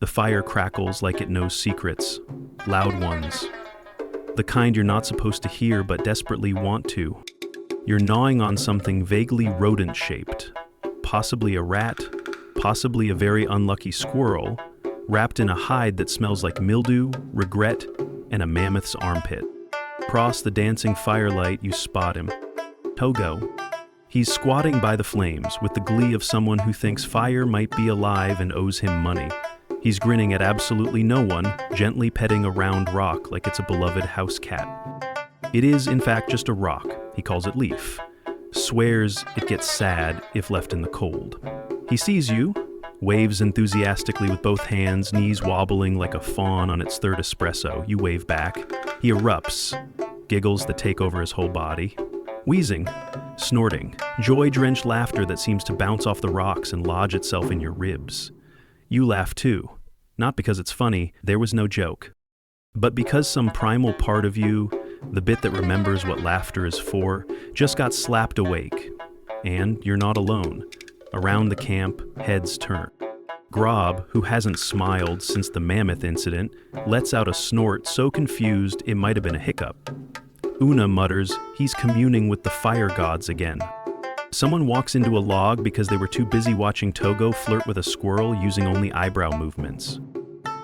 The fire crackles like it knows secrets, loud ones. The kind you're not supposed to hear but desperately want to. You're gnawing on something vaguely rodent-shaped, possibly a rat, possibly a very unlucky squirrel, wrapped in a hide that smells like mildew, regret, and a mammoth's armpit. Across the dancing firelight, you spot him. Togo. He's squatting by the flames with the glee of someone who thinks fire might be alive and owes him money. He's grinning at absolutely no one, gently petting a round rock like it's a beloved house cat. It is, in fact, just a rock. He calls it Leaf. Swears it gets sad if left in the cold. He sees you, waves enthusiastically with both hands, knees wobbling like a fawn on its third espresso. You wave back. He erupts, giggles that take over his whole body. Wheezing, snorting, joy-drenched laughter that seems to bounce off the rocks and lodge itself in your ribs. You laugh too, not because it's funny, there was no joke, but because some primal part of you, the bit that remembers what laughter is for, just got slapped awake. And you're not alone. Around the camp, heads turn. Grob, who hasn't smiled since the mammoth incident, lets out a snort so confused it might have been a hiccup. Una mutters he's communing with the fire gods again. Someone walks into a log because they were too busy watching Togo flirt with a squirrel using only eyebrow movements.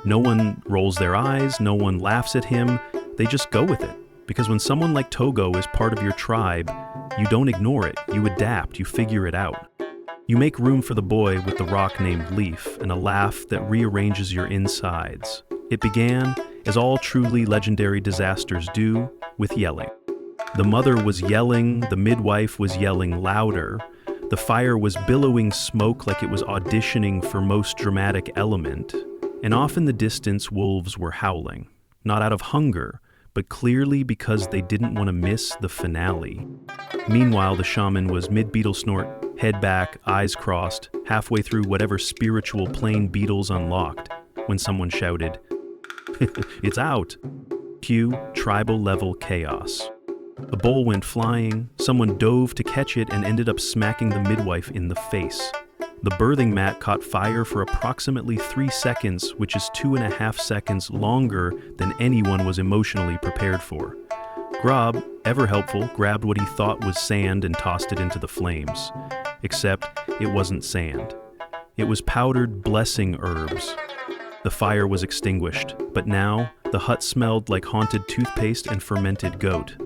No one rolls their eyes, no one laughs at him, they just go with it. Because when someone like Togo is part of your tribe, you don't ignore it, you adapt, you figure it out. You make room for the boy with the rock named Leaf and a laugh that rearranges your insides. It began, as all truly legendary disasters do, with yelling. The mother was yelling, the midwife was yelling louder, the fire was billowing smoke like it was auditioning for most dramatic element, and off in the distance wolves were howling, not out of hunger, but clearly because they didn't want to miss the finale. Meanwhile, the shaman was mid-beetle snort, head back, eyes crossed, halfway through whatever spiritual plane beetles unlocked, when someone shouted, "It's out!" Cue tribal-level chaos. A bowl went flying, someone dove to catch it and ended up smacking the midwife in the face. The birthing mat caught fire for approximately 3 seconds, which is 2.5 seconds longer than anyone was emotionally prepared for. Grob, ever helpful, grabbed what he thought was sand and tossed it into the flames. Except it wasn't sand. It was powdered blessing herbs. The fire was extinguished, but now the hut smelled like haunted toothpaste and fermented goat.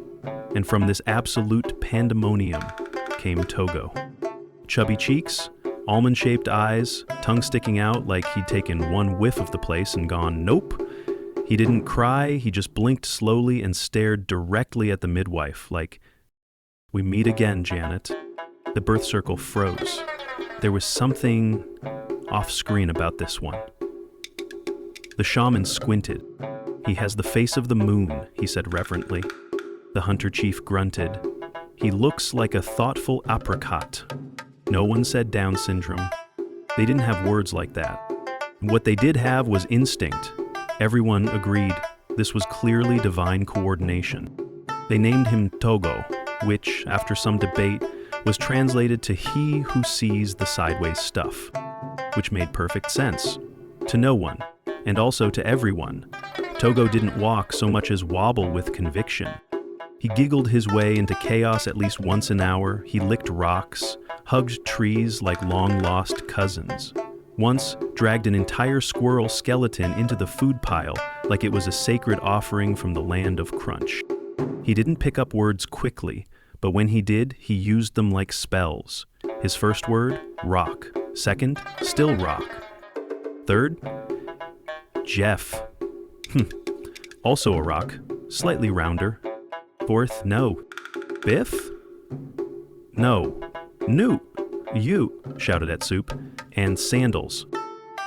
And from this absolute pandemonium came Togo. Chubby cheeks, almond-shaped eyes, tongue sticking out like he'd taken one whiff of the place and gone, nope. He didn't cry, he just blinked slowly and stared directly at the midwife like, "We meet again, Janet." The birth circle froze. There was something off-screen about this one. The shaman squinted. "He has the face of the moon," he said reverently. The hunter chief grunted. "He looks like a thoughtful apricot." No one said Down syndrome. They didn't have words like that. What they did have was instinct. Everyone agreed this was clearly divine coordination. They named him Togo, which, after some debate, was translated to "he who sees the sideways stuff," which made perfect sense. To no one, and also to everyone. Togo didn't walk so much as wobble with conviction. He giggled his way into chaos at least once an hour. He licked rocks, hugged trees like long-lost cousins. Once, dragged an entire squirrel skeleton into the food pile like it was a sacred offering from the land of crunch. He didn't pick up words quickly, but when he did, he used them like spells. His first word, rock. Second, still rock. Third, Jeff. Also a rock, slightly rounder. Fourth, no. Fifth? No. Newt. You, shouted at Soup. And sandals.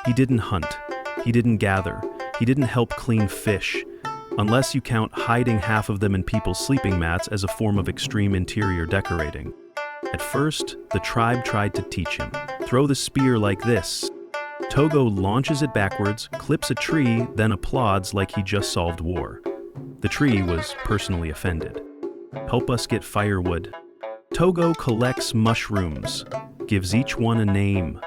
He didn't hunt. He didn't gather. He didn't help clean fish. Unless you count hiding half of them in people's sleeping mats as a form of extreme interior decorating. At first, the tribe tried to teach him. Throw the spear like this. Togo launches it backwards, clips a tree, then applauds like he just solved war. The tree was personally offended. Help us get firewood. Togo collects mushrooms, gives each one a name,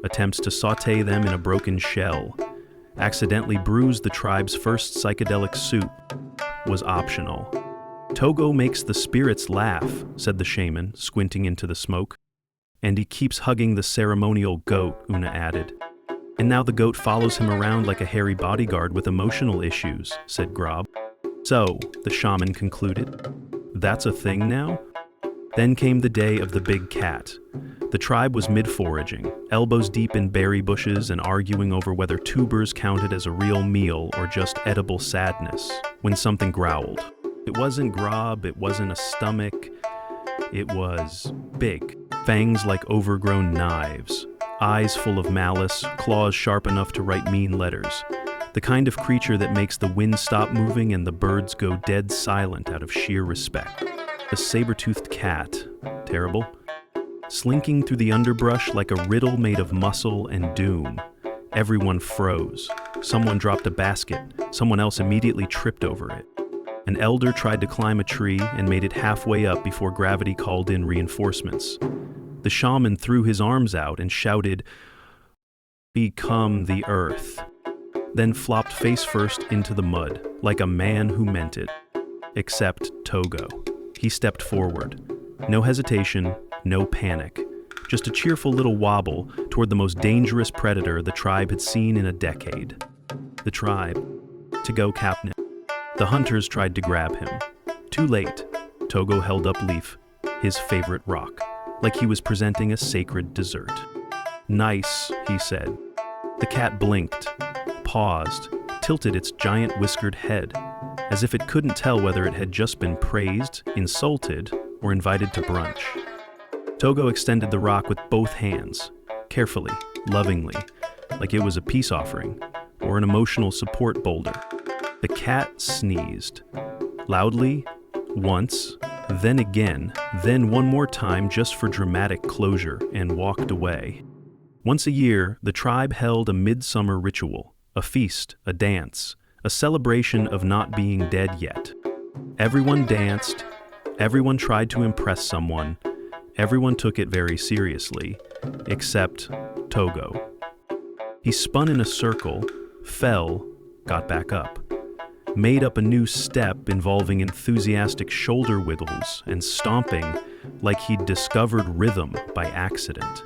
attempts to saute them in a broken shell. accidentally bruised the tribe's first psychedelic soup, was optional. "Togo makes the spirits laugh," said the shaman, squinting into the smoke. "And he keeps hugging the ceremonial goat," Una added. "And now the goat follows him around like a hairy bodyguard with emotional issues," said Grob. "So," the shaman concluded, "that's a thing now?" Then came the day of the big cat. The tribe was mid-foraging, elbows deep in berry bushes and arguing over whether tubers counted as a real meal or just edible sadness, when something growled. It wasn't Grob, it wasn't a stomach, it was big. Fangs like overgrown knives, eyes full of malice, claws sharp enough to write mean letters. The kind of creature that makes the wind stop moving and the birds go dead silent out of sheer respect. A saber-toothed cat, terrible, slinking through the underbrush like a riddle made of muscle and doom. Everyone froze. Someone dropped a basket. Someone else immediately tripped over it. An elder tried to climb a tree and made it halfway up before gravity called in reinforcements. The shaman threw his arms out and shouted, "Become the earth," then flopped face first into the mud, like a man who meant it. Except Togo. He stepped forward. No hesitation, no panic. Just a cheerful little wobble toward the most dangerous predator the tribe had seen in a decade. The tribe. Togo Captain. The hunters tried to grab him. Too late. Togo held up Leaf, his favorite rock, like he was presenting a sacred dessert. "Nice," he said. The cat blinked, paused, tilted its giant whiskered head, as if it couldn't tell whether it had just been praised, insulted, or invited to brunch. Togo extended the rock with both hands, carefully, lovingly, like it was a peace offering, or an emotional support boulder. The cat sneezed. Loudly, once, then again, then one more time just for dramatic closure, and walked away. Once a year, the tribe held a midsummer ritual, a feast, a dance, a celebration of not being dead yet. Everyone danced, everyone tried to impress someone, everyone took it very seriously, except Togo. He spun in a circle, fell, got back up, made up a new step involving enthusiastic shoulder wiggles and stomping like he'd discovered rhythm by accident.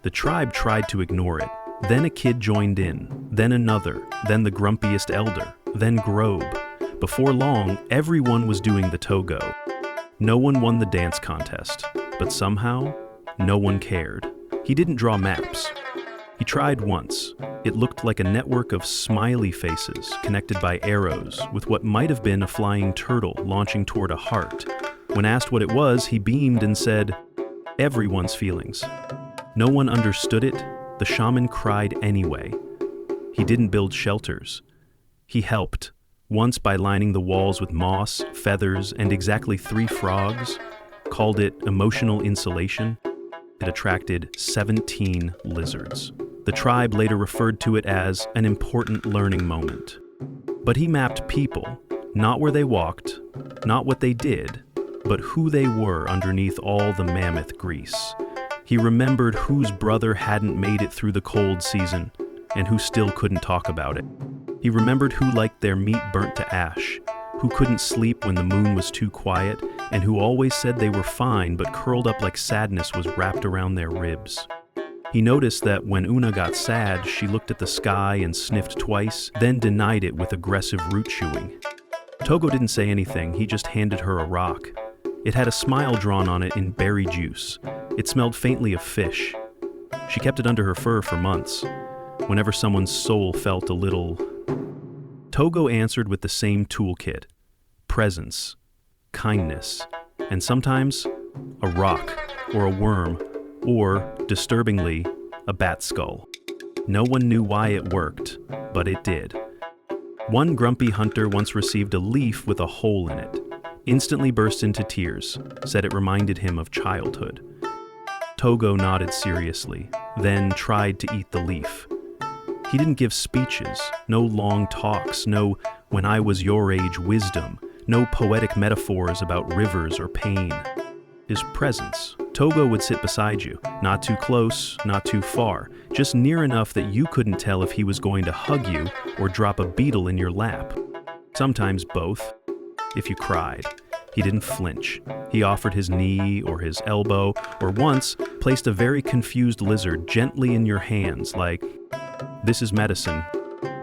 The tribe tried to ignore it. Then a kid joined in, then another, then the grumpiest elder, then Grobe. Before long, everyone was doing the Togo. No one won the dance contest, but somehow, no one cared. He didn't draw maps. He tried once. It looked like a network of smiley faces connected by arrows with what might have been a flying turtle launching toward a heart. When asked what it was, he beamed and said, "Everyone's feelings." No one understood it. The shaman cried anyway. He didn't build shelters. He helped, once by lining the walls with moss, feathers, and exactly 3 frogs, called it emotional insulation. It attracted 17 lizards. The tribe later referred to it as an important learning moment. But he mapped people, not where they walked, not what they did, but who they were underneath all the mammoth grease. He remembered whose brother hadn't made it through the cold season, and who still couldn't talk about it. He remembered who liked their meat burnt to ash, who couldn't sleep when the moon was too quiet, and who always said they were fine but curled up like sadness was wrapped around their ribs. He noticed that when Una got sad, she looked at the sky and sniffed twice, then denied it with aggressive root chewing. Togo didn't say anything, he just handed her a rock. It had a smile drawn on it in berry juice. It smelled faintly of fish. She kept it under her fur for months, whenever someone's soul felt a little... Togo answered with the same toolkit: presence, kindness, and sometimes a rock or a worm, or, disturbingly, a bat skull. No one knew why it worked, but it did. One grumpy hunter once received a leaf with a hole in it, instantly burst into tears, said it reminded him of childhood. Togo nodded seriously, then tried to eat the leaf. He didn't give speeches, no long talks, no "when I was your age" wisdom, no poetic metaphors about rivers or pain. His presence Togo would sit beside you, not too close, not too far, just near enough that you couldn't tell if he was going to hug you or drop a beetle in your lap. Sometimes both. If you cried, he didn't flinch. He offered his knee or his elbow, or once placed a very confused lizard gently in your hands like, "This is medicine."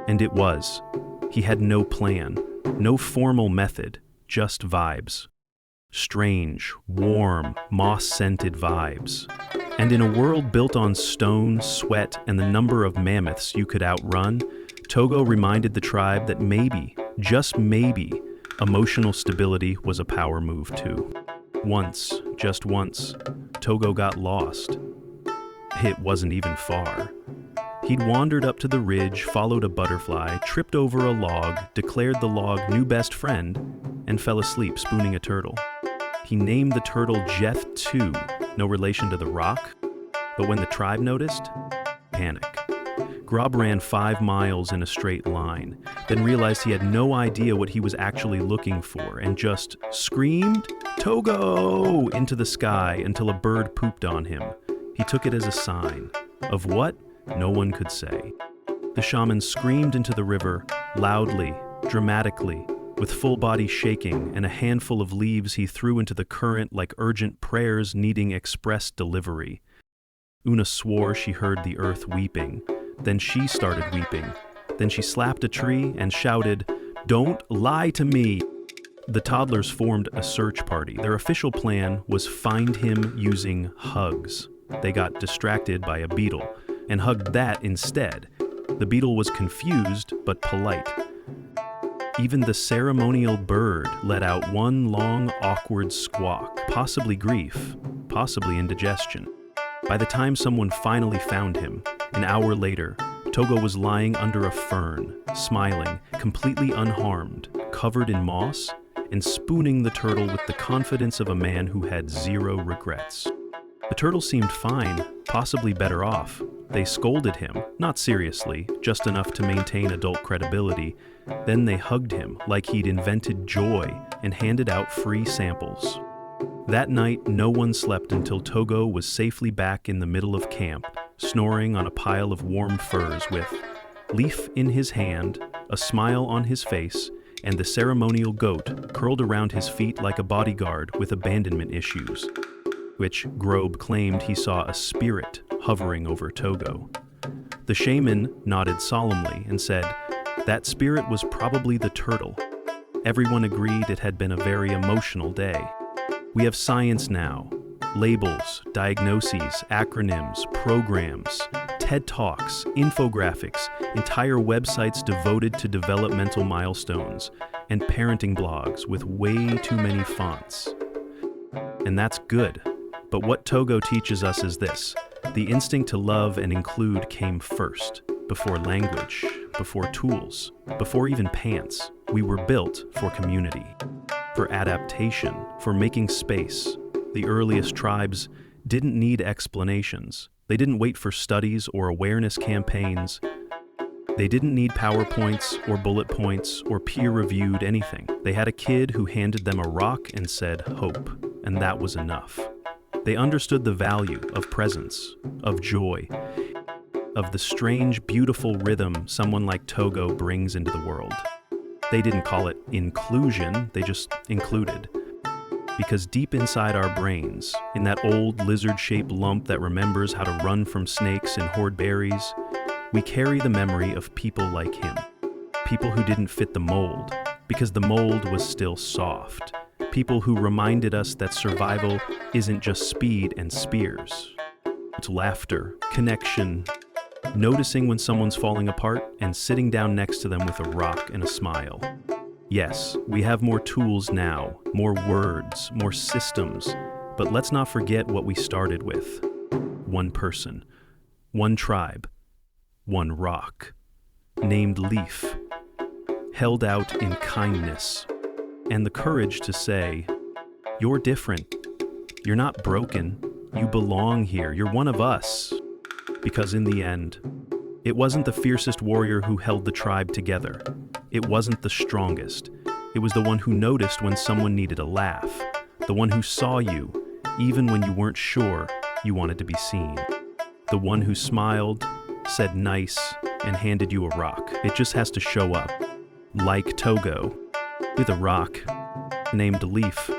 And it was. He had no plan, no formal method, just vibes. Strange, warm, moss-scented vibes. And in a world built on stone, sweat, and the number of mammoths you could outrun, Togo reminded the tribe that maybe, just maybe, emotional stability was a power move too. Once, just once, Togo got lost. It wasn't even far. He'd wandered up to the ridge, followed a butterfly, tripped over a log, declared the log new best friend, and fell asleep spooning a turtle. He named the turtle Jeth too, no relation to the rock. But when the tribe noticed, panic. Grob ran 5 miles in a straight line, then realized he had no idea what he was actually looking for and just screamed, "Togo!" into the sky until a bird pooped on him. He took it as a sign. Of what? No one could say. The shaman screamed into the river, loudly, dramatically, with full body shaking and a handful of leaves he threw into the current like urgent prayers needing express delivery. Una swore she heard the earth weeping. Then she started weeping. Then she slapped a tree and shouted, "Don't lie to me!" The toddlers formed a search party. Their official plan was find him using hugs. They got distracted by a beetle and hugged that instead. The beetle was confused but polite. Even the ceremonial bird let out one long, awkward squawk, possibly grief, possibly indigestion. By the time someone finally found him, an hour later, Togo was lying under a fern, smiling, completely unharmed, covered in moss, and spooning the turtle with the confidence of a man who had 0 regrets. The turtle seemed fine, possibly better off. They scolded him, not seriously, just enough to maintain adult credibility. Then they hugged him like he'd invented joy and handed out free samples. That night, no one slept until Togo was safely back in the middle of camp, snoring on a pile of warm furs with leaf in his hand, a smile on his face, and the ceremonial goat curled around his feet like a bodyguard with abandonment issues, which Grob claimed he saw a spirit hovering over Togo. The shaman nodded solemnly and said, that spirit was probably the turtle. Everyone agreed it had been a very emotional day. We have science now. Labels, diagnoses, acronyms, programs, TED Talks, infographics, entire websites devoted to developmental milestones, and parenting blogs with way too many fonts. And that's good. But what Togo teaches us is this. The instinct to love and include came first, before language, before tools, before even pants. We were built for community, for adaptation, for making space. The earliest tribes didn't need explanations. They didn't wait for studies or awareness campaigns. They didn't need PowerPoints or bullet points or peer-reviewed anything. They had a kid who handed them a rock and said, hope, and that was enough. They understood the value of presence, of joy, of the strange, beautiful rhythm someone like Togo brings into the world. They didn't call it inclusion, they just included. Because deep inside our brains, in that old lizard-shaped lump that remembers how to run from snakes and hoard berries, we carry the memory of people like him. People who didn't fit the mold, because the mold was still soft. People who reminded us that survival isn't just speed and spears. It's laughter, connection, noticing when someone's falling apart, and sitting down next to them with a rock and a smile. Yes, we have more tools now, more words, more systems, but let's not forget what we started with. One person, one tribe, one rock, named Leaf, held out in kindness, and the courage to say, you're different, you're not broken, you belong here, you're one of us. Because in the end, it wasn't the fiercest warrior who held the tribe together. It wasn't the strongest. It was the one who noticed when someone needed a laugh. The one who saw you, even when you weren't sure you wanted to be seen. The one who smiled, said nice, and handed you a rock. It just has to show up, like Togo, with a rock named Leaf.